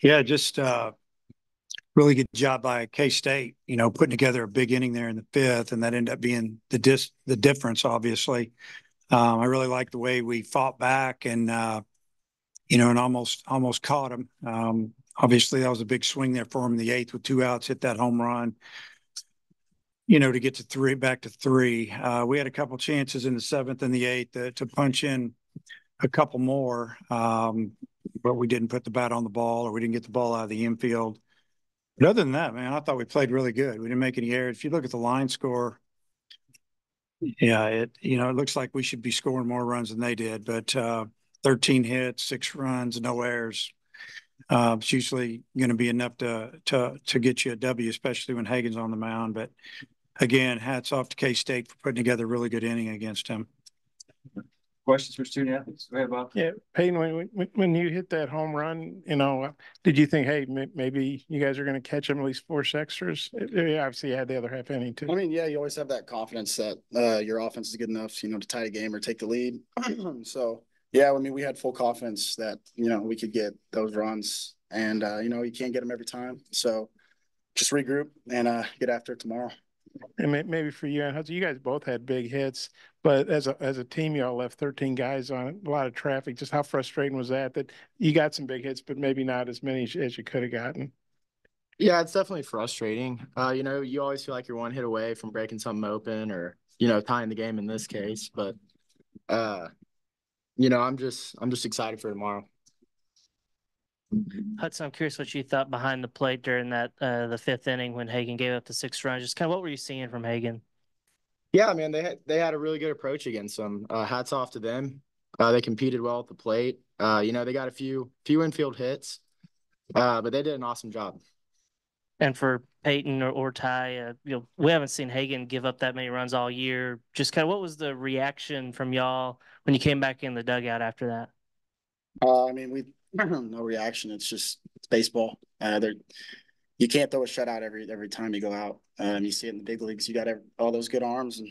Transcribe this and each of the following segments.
Yeah, just really good job by K-State, putting together a big inning there in the fifth, and that ended up being the difference, obviously. I really liked the way we fought back and almost caught him. Obviously, that was a big swing there for him in the eighth with two outs, hit that home run, to get to three, back to three. We had a couple chances in the seventh and the eighth to punch in a couple more, but we didn't put the bat on the ball or we didn't get the ball out of the infield. But other than that, man, I thought we played really good. We didn't make any errors. If you look at the line score, yeah, it looks like we should be scoring more runs than they did, but 13 hits, 6 runs, no errors. It's usually going to be enough to get you a W, especially when Hagen's on the mound. But again, hats off to K-State for putting together a really good inning against him. Questions for student athletes? Go ahead, Bob. Yeah, Peyton, when you hit that home run, did you think, hey, maybe you guys are going to catch them at least 4 extras? Obviously, you had the other half inning too. I mean, yeah, you always have that confidence that your offense is good enough, to tie a game or take the lead. So, yeah, I mean, we had full confidence that, we could get those runs. And, you can't get them every time. So just regroup and get after it tomorrow. And maybe for you and Hudson, you guys both had big hits, but as a team, y'all left 13 guys on a lot of traffic. Just how frustrating was that you got some big hits, but maybe not as many as you could have gotten? Yeah, it's definitely frustrating. You always feel like you're one hit away from breaking something open or, tying the game in this case. But, I'm just excited for tomorrow. Hudson, I'm curious what you thought behind the plate during that the fifth inning when Hagen gave up the 6 runs. Just kind of what were you seeing from Hagen? Yeah, man, they had a really good approach against them. Hats off to them. They competed well at the plate. They got a few infield hits, but they did an awesome job. And for Peyton or Ty, we haven't seen Hagen give up that many runs all year. Just kind of what was the reaction from y'all when you came back in the dugout after that? I mean, we no reaction. It's baseball. You can't throw a shutout every time you go out. You see it in the big leagues. You got all those good arms, and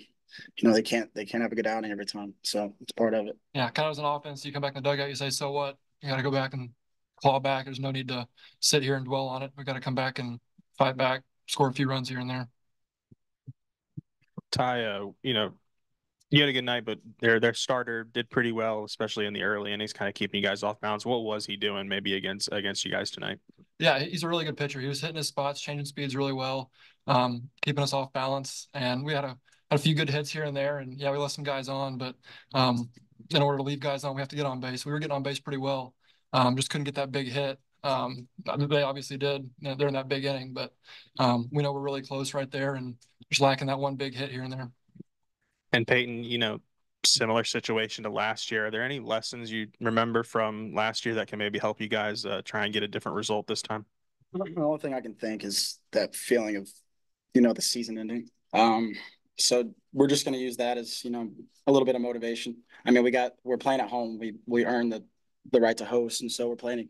they can't have a good outing every time. So it's part of it. Yeah, kind of as an offense, you come back in the dugout, you say, "So what? You got to go back and claw back. There's no need to sit here and dwell on it. We got to come back and fight back, score a few runs here and there." Ty, you had a good night, but their starter did pretty well, especially in the early innings, kind of keeping you guys off balance. What was he doing maybe against you guys tonight? Yeah, he's a really good pitcher. He was hitting his spots, changing speeds really well, keeping us off balance. And we had a few good hits here and there. And yeah, we left some guys on, but in order to leave guys on, we have to get on base. We were getting on base pretty well. Just couldn't get that big hit. They obviously did during that big inning, but we know we're really close right there and just lacking that one big hit here and there. And Peyton, similar situation to last year. Are there any lessons you remember from last year that can maybe help you guys try and get a different result this time? The only thing I can think is that feeling of, the season ending. So we're just going to use that as, a little bit of motivation. I mean, we're playing at home. We earned the right to host, and so we're playing in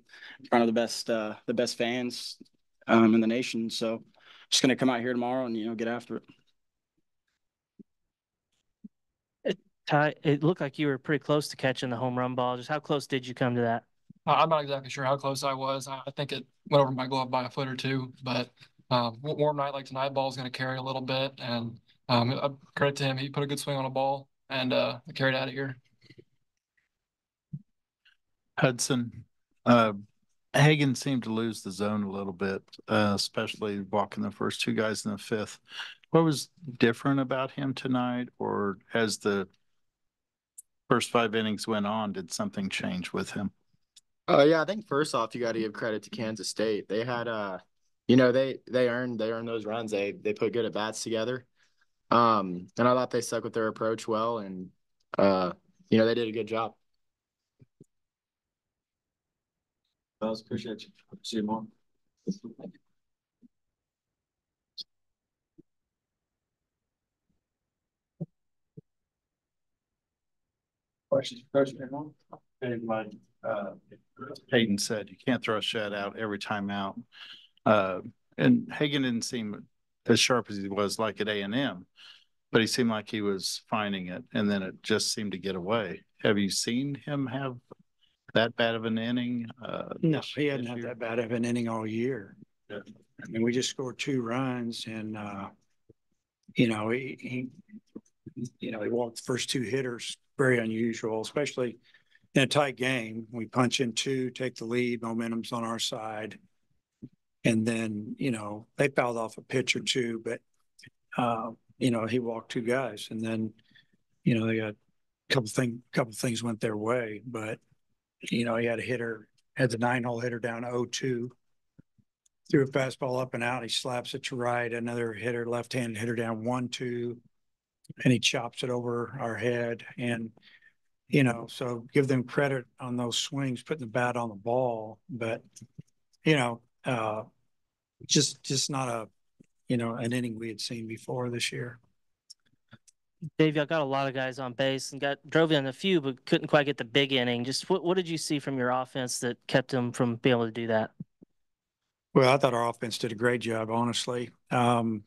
front of the best fans in the nation. So just going to come out here tomorrow and, get after it. Ty, it looked like you were pretty close to catching the home run ball. Just how close did you come to that? I'm not exactly sure how close I was. I think it went over my glove by a foot or two, but warm night like tonight, ball is going to carry a little bit. And credit to him, he put a good swing on a ball and carried out of here. Hudson, Hagen seemed to lose the zone a little bit, especially walking the first two guys in the fifth. What was different about him tonight, or as the first 5 innings went on, did something change with him? Yeah, I think first off, you got to give credit to Kansas State. They had, they earned those runs. They put good at bats together. And I thought they stuck with their approach well, and they did a good job. Appreciate you. See you more. Questions for Coach Peyton? Hayden said you can't throw a shutout every time out. And Hagen didn't seem as sharp as he was like at A&M, but he seemed like he was finding it, and then it just seemed to get away. Have you seen him have that bad of an inning? No, he hadn't had that bad of an inning all year. Yeah. I mean, we just scored 2 runs, and you know, he he walked the first 2 hitters. Very unusual, especially in a tight game. We punch in 2, take the lead, momentum's on our side, and then they fouled off a pitch or 2, but he walked 2 guys, and then they got couple things went their way, but he had the 9-hole hitter down 0-2, threw a fastball up and out. He slaps it to right. Another hitter, left-handed hitter, down 1-2, and he chops it over our head. And so give them credit on those swings, putting the bat on the ball, but just not an inning we had seen before this year. Dave, y'all got a lot of guys on base and drove in a few, but couldn't quite get the big inning. Just what did you see from your offense that kept them from being able to do that? Well, I thought our offense did a great job, honestly. Neighbors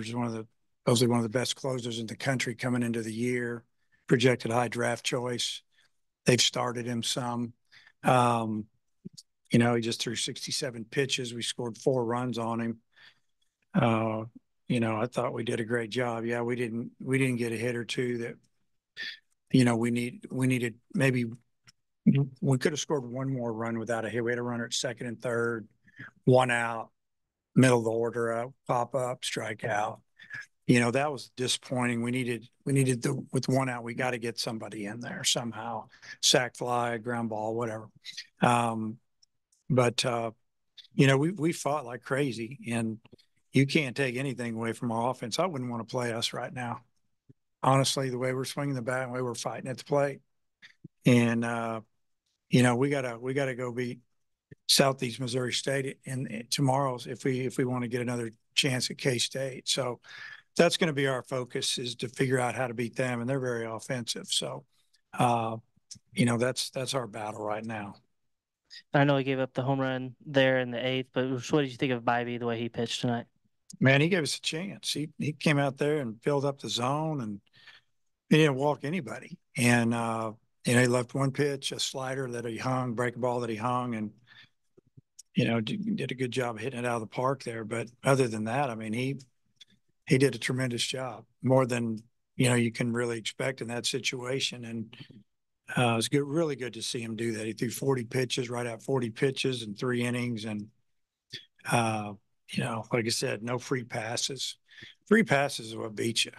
is supposedly one of the best closers in the country coming into the year, projected high draft choice. They've started him some. He just threw 67 pitches. We scored 4 runs on him. I thought we did a great job. Yeah, we didn't get a hit or 2 that we needed. Maybe we could have scored 1 more run without a hit. We had a runner at second and third, 1 out, middle of the order, pop up, strike out. That was disappointing. We needed with 1 out, we got to get somebody in there somehow, sac fly, ground ball, whatever. But we fought like crazy, and you can't take anything away from our offense. I wouldn't want to play us right now. Honestly, the way we're swinging the bat and the way we're fighting at the plate. And, we gotta go beat Southeast Missouri State in tomorrow's if we want to get another chance at K-State. So that's going to be our focus, is to figure out how to beat them, and they're very offensive. So, that's our battle right now. I know he gave up the home run there in the 8th, but what did you think of Bybee, the way he pitched tonight? Man, he gave us a chance. He came out there and filled up the zone, and he didn't walk anybody. And he left 1 pitch, a slider that he hung, breaking ball that he hung, and did a good job of hitting it out of the park there. But other than that, I mean, he did a tremendous job, more than you can really expect in that situation. And it was really good to see him do that. He threw 40 pitches, right out 40 pitches in 3 innings, and like I said, no free passes. Free passes is what beats you.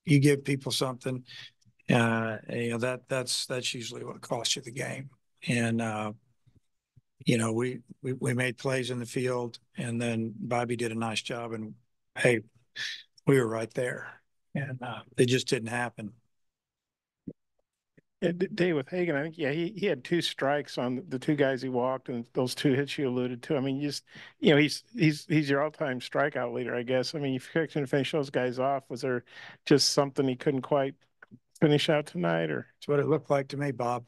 You give people something, that's usually what costs you the game. And we made plays in the field, and then Bobby did a nice job, and hey, we were right there, and it just didn't happen. Dave, with Hagan, I think he had 2 strikes on the 2 guys he walked, and those 2 hits you alluded to. I mean, he's your all-time strikeout leader, I guess. I mean, if you couldn't finish those guys off, was there just something he couldn't quite finish out tonight, or? It's what it looked like to me, Bob.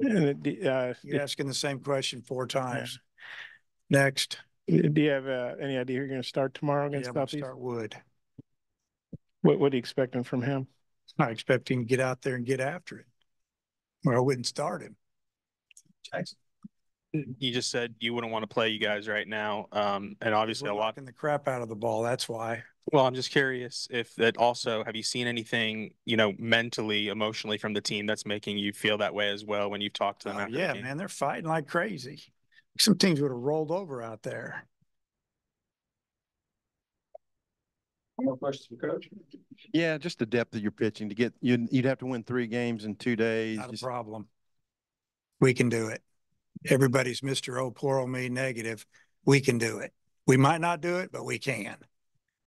And You're asking the same question 4 times. Yeah. Next. Do you have any idea who you're going to start tomorrow against Southeast? Start Wood. What are you expecting from him? I expect him to get out there and get after it, or I wouldn't start him. Jackson. You just said you wouldn't want to play you guys right now, and obviously we're knocking the crap out of the ball. That's why. Well, I'm just curious if that also, have you seen anything, mentally, emotionally from the team that's making you feel that way as well when you've talked to them? After yeah, man, they're fighting like crazy. Some teams would have rolled over out there. More questions for Coach? Yeah, just the depth of your pitching to get you'd have to win 3 games in 2 days. Not a problem. We can do it. Everybody's Mr. Oh, poor old me negative. We can do it. We might not do it, but we can.